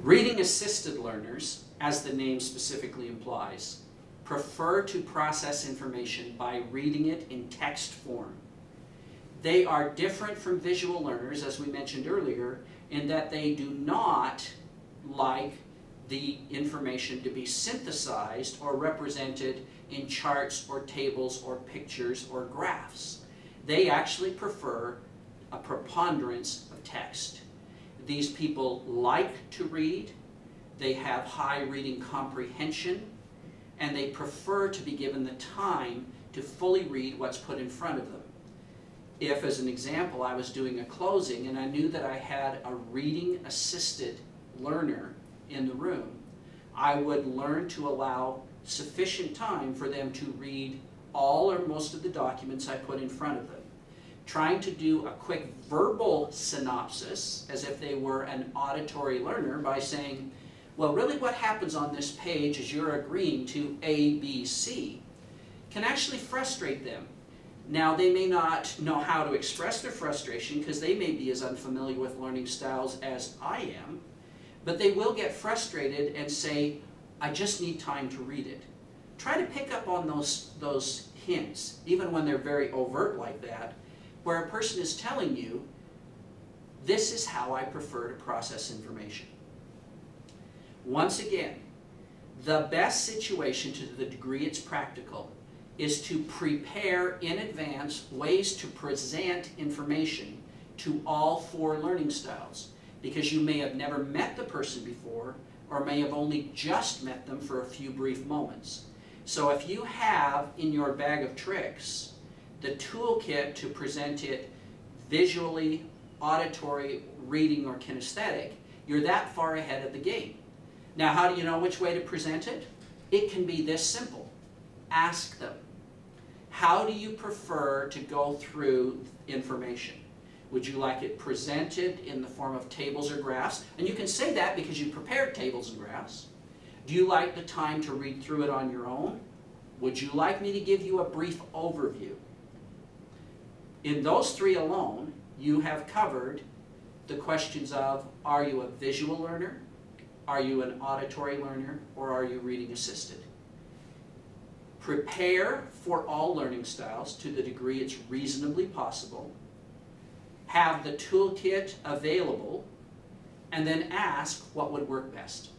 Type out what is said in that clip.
Reading-assisted learners, as the name specifically implies, prefer to process information by reading it in text form. They are different from visual learners, as we mentioned earlier, in that they do not like the information to be synthesized or represented in charts or tables or pictures or graphs. They actually prefer a preponderance of text. These people like to read, they have high reading comprehension, and they prefer to be given the time to fully read what's put in front of them. If, as an example, I was doing a closing and I knew that I had a reading-assisted learner in the room, I would learn to allow sufficient time for them to read all or most of the documents I put in front of them. Trying to do a quick verbal synopsis, as if they were an auditory learner, by saying, well, really what happens on this page is you're agreeing to A, B, C, can actually frustrate them. Now, they may not know how to express their frustration because they may be as unfamiliar with learning styles as I am, but they will get frustrated and say, I just need time to read it. Try to pick up on those hints, even when they're very overt like that, where a person is telling you, this is how I prefer to process information. Once again, the best situation, to the degree it's practical, is to prepare in advance ways to present information to all four learning styles, because you may have never met the person before or may have only just met them for a few brief moments. So if you have in your bag of tricks the toolkit to present it visually, auditory, reading, or kinesthetic, you're that far ahead of the game. Now, how do you know which way to present it? It can be this simple. Ask them. How do you prefer to go through information? Would you like it presented in the form of tables or graphs? And you can say that because you prepared tables and graphs. Do you like the time to read through it on your own? Would you like me to give you a brief overview? In those three alone, you have covered the questions of, are you a visual learner? Are you an auditory learner? Or are you reading assisted? Prepare for all learning styles to the degree it's reasonably possible. Have the toolkit available, and then ask what would work best.